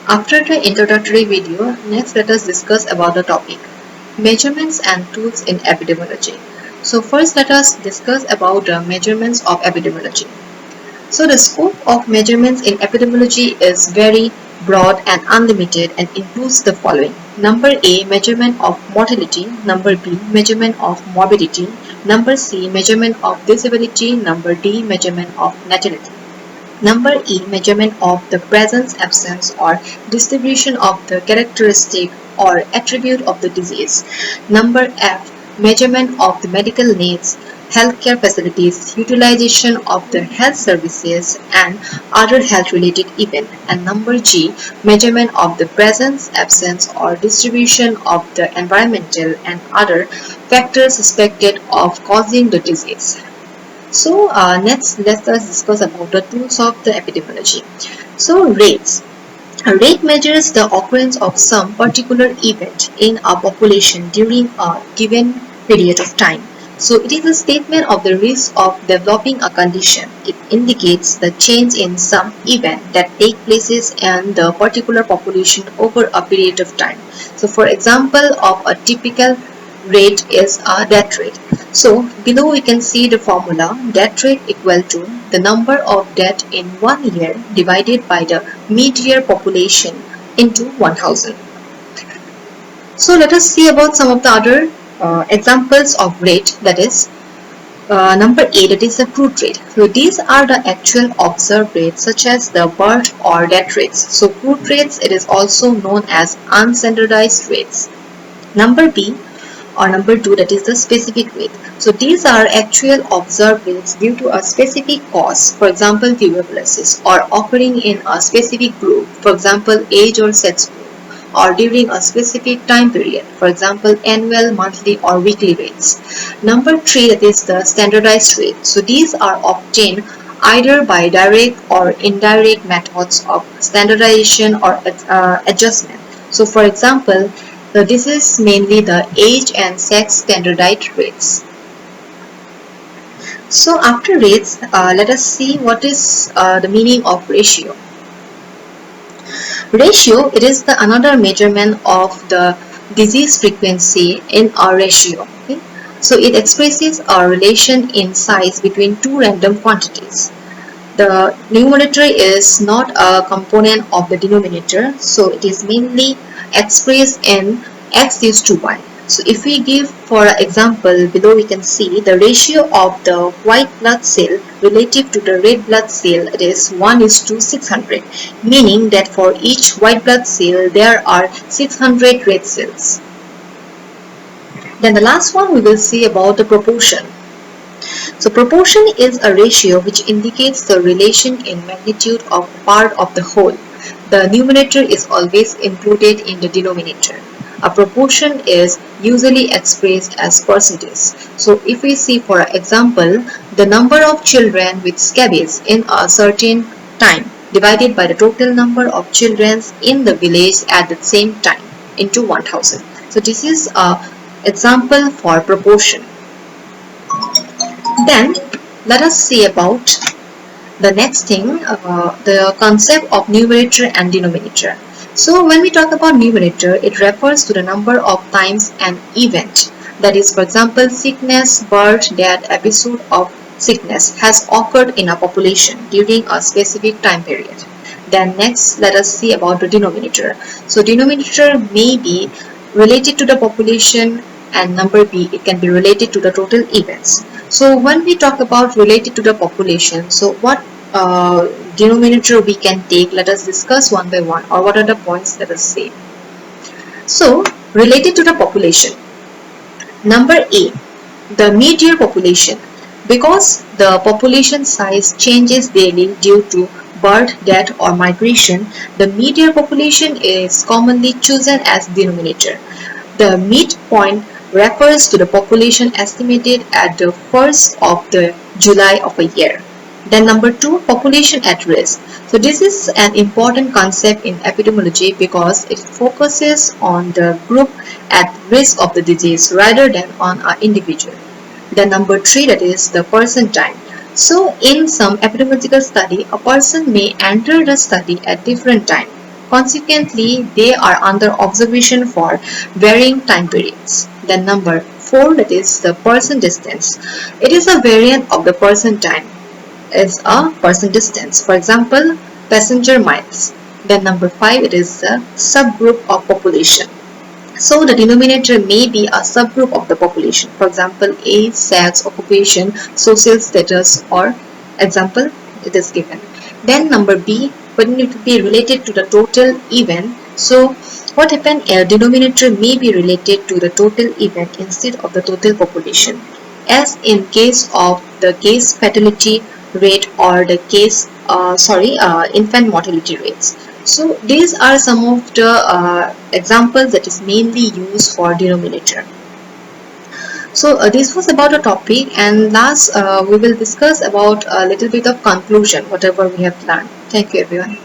After the introductory video, next let us discuss about the topic measurements and tools in epidemiology. So first let us discuss about the measurements of epidemiology. So the scope of measurements in epidemiology is very broad and unlimited and includes the following. Number A, measurement of mortality. Number B, measurement of morbidity. Number C, measurement of disability. Number D, measurement of natality. Number E, measurement of the presence, absence, or distribution of the characteristic or attribute of the disease. Number F, measurement of the medical needs, healthcare facilities, utilization of the health services, and other health-related events. And number G, measurement of the presence, absence, or distribution of the environmental and other factors suspected of causing the disease. So next let us discuss about the tools of the epidemiology. So rates. A rate measures the occurrence of some particular event in a population during a given period of time. So it is a statement of the risk of developing a condition. It indicates the change in some event that take places in the particular population over a period of time. So for example of a typical rate is a death rate. So below we can see the formula death rate equal to the number of deaths in 1 year divided by the mid-year population into 1000. So let us see about some of the other examples of rate, that is number 8, that is the crude rate. So these are the actual observed rates such as the birth or death rates. So crude rates, it is also known as unstandardized rates. Number B or number 2, that is the specific rate. So these are actual observed rates due to a specific cause, for example tuberculosis, or occurring in a specific group, for example age or sex group, or during a specific time period, for example annual, monthly, or weekly rates. Number 3, that is the standardized rate. So these are obtained either by direct or indirect methods of standardization or adjustment. So for example, so this is mainly the age and sex standardized rates. So after rates, let us see what is the meaning of ratio. Ratio, it is the another measurement of the disease frequency in a ratio. Okay? So it expresses a relation in size between two random quantities. The numerator is not a component of the denominator, so it is mainly expressed in x is to y. So if we give for example below, we can see the ratio of the white blood cell relative to the red blood cell, it is 1:600, meaning that for each white blood cell there are 600 red cells. Then the last one we will see about the proportion. So proportion is a ratio which indicates the relation in magnitude of part of the whole. The numerator is always included in the denominator. A proportion is usually expressed as percentage. So if we see for example the number of children with scabies in a certain time divided by the total number of children in the village at the same time into 1000. So this is an example for proportion. Then let us see about the next thing, the concept of numerator and denominator. So when we talk about numerator, it refers to the number of times an event, that is for example sickness, birth, death, episode of sickness has occurred in a population during a specific time period. Then next let us see about the denominator. So denominator may be related to the population, and number B, it can be related to the total events. So when we talk about related to the population, so what denominator we can take, let us discuss one by one, or what are the points, let us say. So related to the population, number A, the mid-year population, because the population size changes daily due to birth, death, or migration, the mid-year population is commonly chosen as denominator. The midpoint refers to the population estimated at the 1st of the July of a year. Then number 2, population at risk. So this is an important concept in epidemiology because it focuses on the group at risk of the disease rather than on an individual. Then number 3, that is the person time. So in some epidemiological study, a person may enter the study at different time. Consequently, they are under observation for varying time periods. Then number 4, that is the person distance. It is a variant of the person time, is a person distance. For example, passenger miles. Then number 5, it is a subgroup of population. So the denominator may be a subgroup of the population. For example, age, sex, occupation, social status, or example it is given. Then number B, when it will be related to the total event. So what happened? A denominator may be related to the total event instead of the total population, as in case of the case fatality rate or the case infant mortality rates. So these are some of the examples that is mainly used for denominator. So this was about the topic, and last we will discuss about a little bit of conclusion, whatever we have learned. Thank you everyone.